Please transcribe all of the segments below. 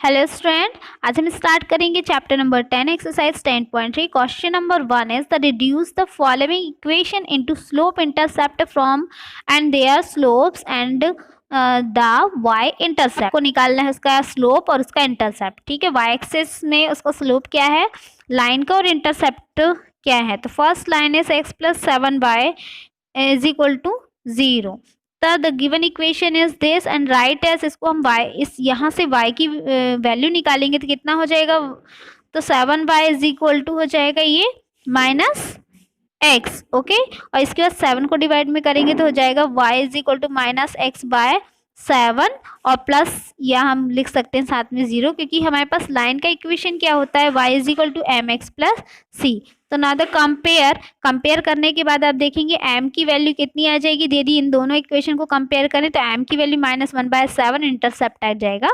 Hello student, आज हम start करेंगे chapter number 10 exercise 10.3। Question number 1 is the reduce the following equation into slope intercept from and their slopes and the Y intercept को निकालना है, उसका slope और उसका इंटरसेप्ट। ठीक है, वाई एक्सिस में उसका स्लोप क्या है लाइन का और इंटरसेप्ट क्या है। तो first line is x plus 7y is equal to 0। The given equation is this and write as, इसको हम y इस यहाँ से y की वैल्यू निकालेंगे तो कितना हो जाएगा, तो 7y इज इक्वल टू हो जाएगा ये माइनस एक्स। ओके, और इसके बाद 7 को डिवाइड में करेंगे तो हो जाएगा y is equal to minus X by 7 और प्लस या हम लिख सकते हैं साथ में 0, क्योंकि हमारे पास लाइन का इक्वेशन क्या होता है y is equal to M X plus C. तो ना द कंपेयर करने के बाद आप देखेंगे m की वैल्यू कितनी आ जाएगी, यदि इन दोनों इक्वेशन को कंपेयर करें तो m की वैल्यू -1/7, इंटरसेप्ट आ जाएगा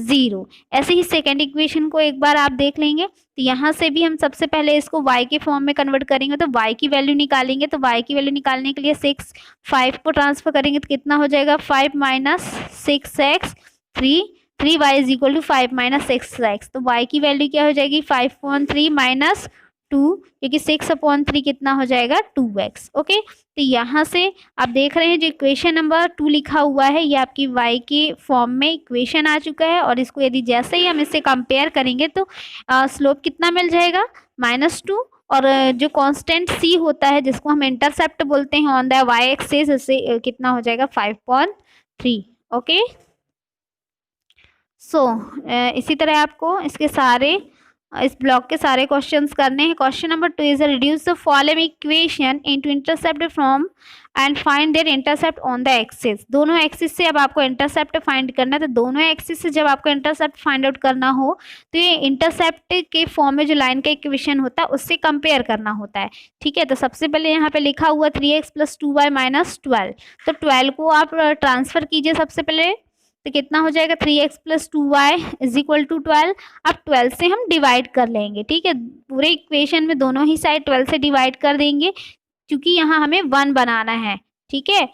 0। ऐसे ही सेकेंड इक्वेशन को एक बार आप देख लेंगे तो यहाँ से भी हम सबसे पहले इसको y के फॉर्म में कन्वर्ट करेंगे तो y की वैल्यू निकालेंगे। तो y की वैल्यू निकालने के लिए 5 को ट्रांसफर करेंगे तो कितना हो जाएगा 5 minus 6x 3y is equal to 5 minus 6x। तो y की वैल्यू क्या हो जाएगी 5/3 माइनस 2, क्योंकि 6/3 कितना हो जाएगा 2x। ओके, तो यहाँ से आप देख रहे हैं जो इक्वेशन नंबर 2 लिखा हुआ है ये आपकी y के फॉर्म में इक्वेशन आ चुका है, और इसको यदि जैसे ही हम इससे कंपेयर करेंगे तो स्लोप कितना मिल जाएगा -2, और जो कांस्टेंट c होता है जिसको हम इंटरसेप्ट बोलते हैं ऑन द y एक्सिस, इससे कितना हो जाएगा 5/3। ओके, सो इसी तरह आपको इसके सारे इस ब्लॉक के सारे क्वेश्चंस करने हैं। Question number 2 is reduce the following equation into intercept from and find their intercept on the axis. दोनों एक्सिस से अब आपको इंटरसेप्ट फाइंड करना है, तो दोनों एक्सिस से जब आपको इंटरसेप्ट फाइंड आउट करना हो तो ये इंटरसेप्ट के फॉर्म में जो लाइन का इक्वेशन होता है उससे कंपेयर करना होता है। ठीक है, तो सबसे पहले यहाँ पे लिखा हुआ 3x प्लस 2y माइनस 12, तो 12 को आप ट्रांसफर कीजिए सबसे पहले, तो कितना हो जाएगा 3x plus 2y is equal to 12। अब 12 से हम डिवाइड कर लेंगे। ठीक है, पूरे इक्वेशन में दोनों ही साइड 12 से डिवाइड कर देंगे क्योंकि यहाँ हमें 1 बनाना है। ठीक है,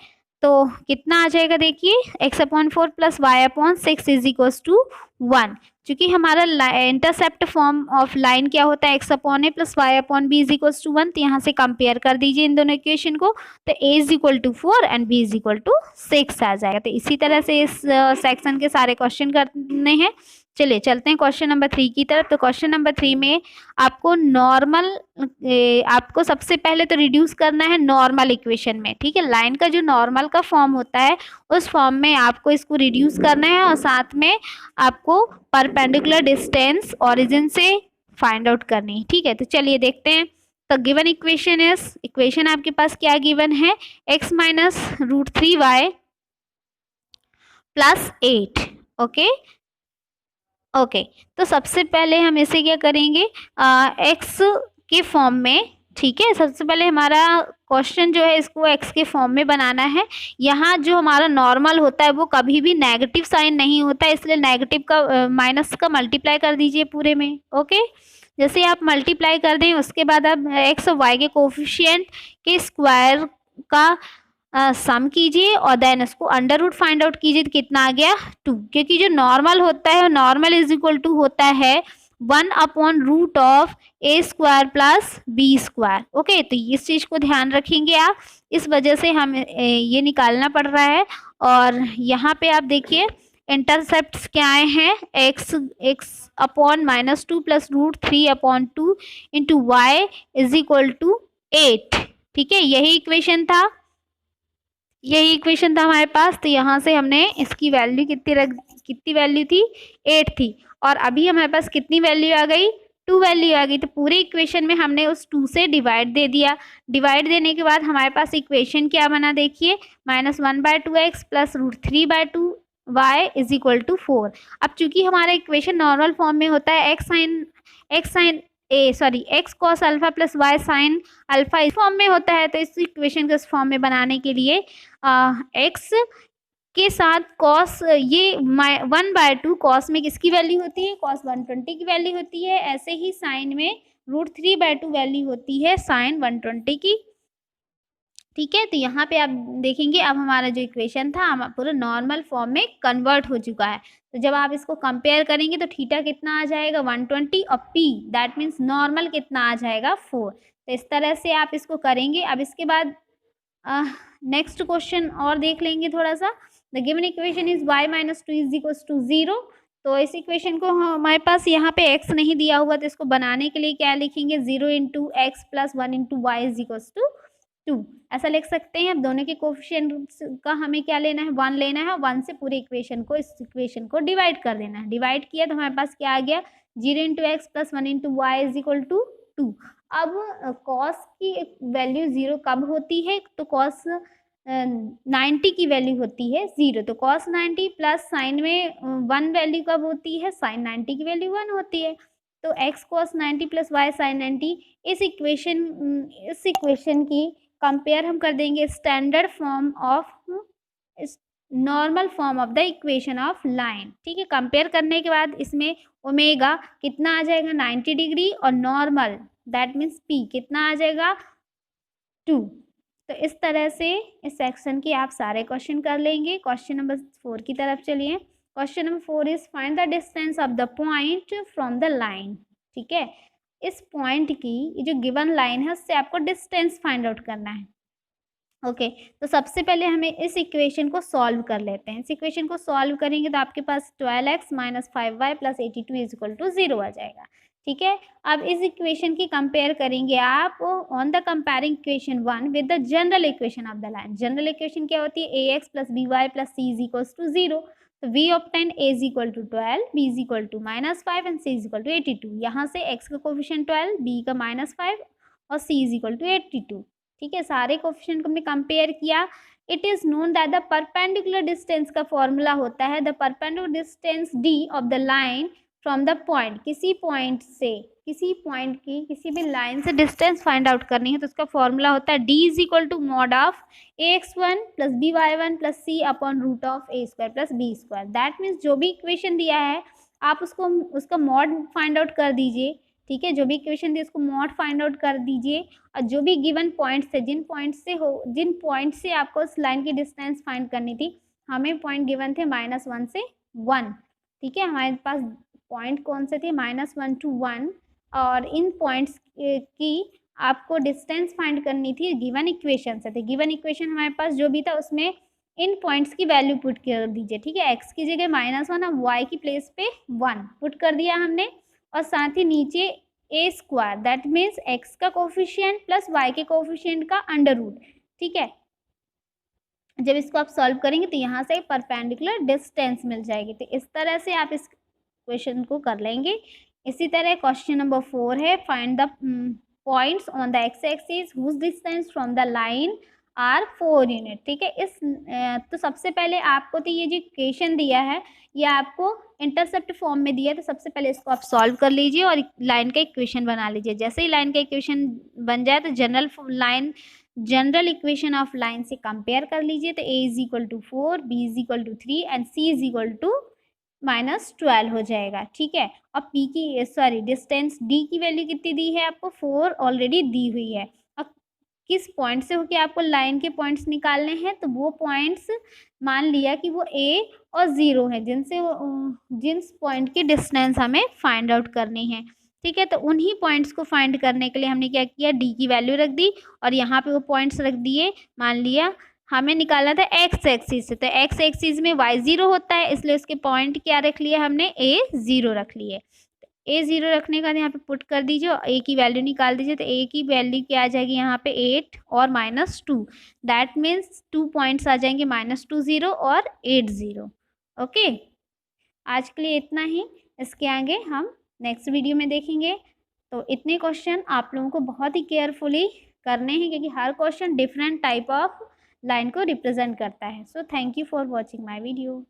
तो कितना आ जाएगा देखिए x/4 plus y/6 is equal to 1। क्योंकि हमारा इंटरसेप्ट फॉर्म ऑफ लाइन क्या होता है x/a plus y/b is equal to 1, तो यहाँ से कंपेयर कर दीजिए इन दोनों इक्वेशन को, तो a is equal to 4 and b is equal to 6 आ जाएगा। तो इसी तरह से इस सेक्शन के सारे क्वेश्चन करने हैं। चलिए चलते हैं क्वेश्चन नंबर 3 की तरफ। तो क्वेश्चन नंबर 3 में आपको सबसे पहले तो रिड्यूस करना है नॉर्मल इक्वेशन में। ठीक है, लाइन का जो नॉर्मल का फॉर्म होता है उस फॉर्म में आपको इसको रिड्यूस करना है, और साथ में आपको परपेंडिकुलर डिस्टेंस ओरिजिन से फाइंड आउट करनी है। ठीक है, तो चलिए देखते हैं। तो गिवन इक्वेशन आपके पास क्या गिवन है, x minus √3y plus 8। Okay, तो सबसे पहले हम इसे क्या करेंगे x के फॉर्म में। ठीक है, सबसे पहले हमारा क्वेश्चन जो है इसको x के फॉर्म में बनाना है। यहाँ जो हमारा नॉर्मल होता है वो कभी भी नेगेटिव साइन नहीं होता है, इसलिए नेगेटिव का माइनस का मल्टीप्लाई कर दीजिए पूरे में। ओके, जैसे आप मल्टीप्लाई कर दें उसके बाद आप x और y के कोफिशिएंट के स्क्वायर का सम कीजिए और देन इसको अंडर रूट फाइंड आउट कीजिए, तो कितना आ गया 2। क्योंकि जो नॉर्मल होता है नॉर्मल इज इक्वल टू होता है 1/√ऑफ a² प्लस b²। ओके, तो इस चीज को ध्यान रखेंगे आप, इस वजह से हम ये निकालना पड़ रहा है। और यहाँ पे आप देखिए इंटरसेप्ट्स क्या आए हैं, x/-2 plus √3/2 into y is equal to 8। ठीक है, यही इक्वेशन था हमारे पास। तो यहाँ से हमने इसकी वैल्यू कितनी वैल्यू थी 8 थी, और अभी हमारे पास कितनी वैल्यू आ गई 2 वैल्यू आ गई। तो पूरे इक्वेशन में हमने उस 2 से डिवाइड दे दिया। डिवाइड देने के बाद हमारे पास इक्वेशन क्या बना देखिए, -1/2x plus √3/2y is equal to 4। अब चूंकि हमारा इक्वेशन नॉर्मल फॉर्म में होता है x cos alpha plus y sine alpha इस फॉर्म में होता है, तो इस इक्वेशन को इस फॉर्म में बनाने के लिए x के साथ cos ये 1/2 cos में किसकी वैल्यू होती है cos 120 की वैल्यू होती है, ऐसे ही साइन में √3/2 वैल्यू होती है साइन 120 की। ठीक है। तो यहाँ पे आप देखेंगे अब हमारा जो इक्वेशन था हम पूरा नॉर्मल फॉर्म में कन्वर्ट हो चुका है। तो जब आप इसको कंपेयर करेंगे तो थीटा कितना आ जाएगा 120 और पी दैट मीन्स नॉर्मल कितना आ जाएगा 4। तो इस तरह से आप इसको करेंगे। अब इसके बाद नेक्स्ट क्वेश्चन और देख लेंगे थोड़ा सा। The given equation is y minus two is equals to 0। तो इस इक्वेशन को हमारे पास यहाँ पे x नहीं दिया हुआ, तो इसको बनाने के लिए क्या लिखेंगे 0 into X plus 1 into Y is equals to 2 ऐसा लिख सकते हैं। अब दोनों के कोफिशिएंट का हमें क्या लेना है 1 लेना है। 1 से पूरे इक्वेशन को इस इक्वेशन को डिवाइड कर देना है। डिवाइड किया तो हमारे पास क्या आ गया 0 into X plus 1 into Y is equal to 2। अब कॉस की वैल्यू 0 कब होती है तो कॉस 90 की वैल्यू होती है 0। तो कॉस 90 प्लस साइन में 1 वैल्यू कब होती है साइन 90 की वैल्यू 1 होती है। तो X cos 90 plus Y sine 90 इस इक्वेशन की कंपेयर हम कर देंगे standard form of normal form of the equation of line. ठीक है। कंपेयर करने के बाद इसमें ओमेगा कितना आ जाएगा 90 डिग्री और नॉर्मल दैट मीन्स पी कितना आ जाएगा 2। तो इस तरह से इस सेक्शन के आप सारे क्वेश्चन कर लेंगे। क्वेश्चन नंबर 4 की तरफ चलिए। Question number 4 is find the distance of the point from the line. ठीक है। इस पॉइंट की जो गिवन लाइन है उससे आपको डिस्टेंस फाइंड आउट करना है। ओके तो सबसे पहले हमें इस इक्वेशन को सॉल्व कर लेते हैं। इस इक्वेशन को सॉल्व करेंगे तो आपके पास 12x minus 5y plus 82 is equal to 0 आ जाएगा। ठीक है। अब इस इक्वेशन की कंपेयर करेंगे आप on the comparing equation 1 with the general equation of the line. General equation क्या होती है ax plus by plus c is equal to 0। तो v obtain a is equal to 12, b is equal to -5 and c is equal to 82। यहाँ से x का coefficient 12, b का -5 और c is equal to 82। ठीक है। सारे कोफिशिएंट को हमने कंपेयर किया। It is known that the perpendicular distance का फॉर्मूला होता है the perpendicular distance d of the line from the point. किसी पॉइंट की किसी भी लाइन से डिस्टेंस फाइंड आउट करनी है तो उसका फॉर्मूला होता है d is equal to mod of ax1 plus by1 plus c upon root of a square plus b square. That means जो भी इक्वेशन दिया है आप उसका मॉड फाइंड आउट कर दीजिए। ठीक है। जो भी इक्वेशन दी उसको मॉड फाइंड आउट कर दीजिए और जो भी गिवन पॉइंट से जिन पॉइंट से आपको उस लाइन की डिस्टेंस फाइंड करनी थी हमें पॉइंट गिवन थे -1 से 1। ठीक है। हमारे पास पॉइंट कौन से थे -1 to 1 और इन पॉइंट्स की आपको डिस्टेंस फाइंड करनी थी गिवन इक्वेशन से। तो गिवन इक्वेशन हमारे पास जो भी था उसमें इन पॉइंट्स की वैल्यू पुट कर दीजिए। ठीक है। एक्स की जगह -1 और वाई की प्लेस पे 1 पुट कर दिया हमने और साथ ही नीचे a square that means x का कोफिशिएंट प्लस y के कोफिशिएंट का अंडर रूट। ठीक है। जब इसको आप सॉल्व करेंगे तो यहाँ से परपेंडिकुलर डिस्टेंस मिल जाएगी। तो इस तरह से आप इस क्वेश्चन को कर लेंगे। इसी तरह क्वेश्चन नंबर 4 है find the points on the X axis whose distance from the line are 4 unit. ठीक है। तो सबसे पहले आपको तो ये जो इक्वेशन दिया है ये आपको इंटरसेप्ट फॉर्म में दिया है। तो सबसे पहले इसको आप सॉल्व कर लीजिए और लाइन का इक्वेशन बना लीजिए। जैसे ही लाइन का इक्वेशन बन जाए तो जनरल इक्वेशन ऑफ लाइन से कंपेयर कर लीजिए। तो a is equal to 4, b is equal to 3 and c is equal to -12 हो जाएगा। ठीक है। और p की डिस्टेंस d की वैल्यू कितनी दी है आपको 4 ऑलरेडी दी हुई है। अब किस पॉइंट से होके आपको लाइन के पॉइंट्स निकालने हैं तो वो पॉइंट्स मान लिया कि वो a और 0 है जिस पॉइंट की डिस्टेंस हमें फाइंड आउट करनी है। ठीक है। तो उन्हीं पॉइंट्स को फाइंड करने के लिए हमने क्या किया d की वैल्यू रख दी और यहाँ पे वो पॉइंट्स रख दिए। मान लिया हमें निकालना था एक्स एक्सिस से तो एक्स एक्सिस में y 0 होता है इसलिए उसके पॉइंट क्या रख लिए हमने a 0 रख लिए। a 0 रखने का यहाँ पे पुट कर दीजिए और a की वैल्यू निकाल दीजिए। तो a की वैल्यू क्या आ जाएगी यहाँ पे 8 और -2 दैट मीन्स 2 पॉइंट्स आ जाएंगे -2 0 और 8 0। ओके आज के लिए इतना ही। इसके आगे हम नेक्स्ट वीडियो में देखेंगे। तो इतने क्वेश्चन आप लोगों को बहुत ही केयरफुली करने हैं क्योंकि हर question different type of line को रिप्रेजेंट करता है। So thank you for watching my video.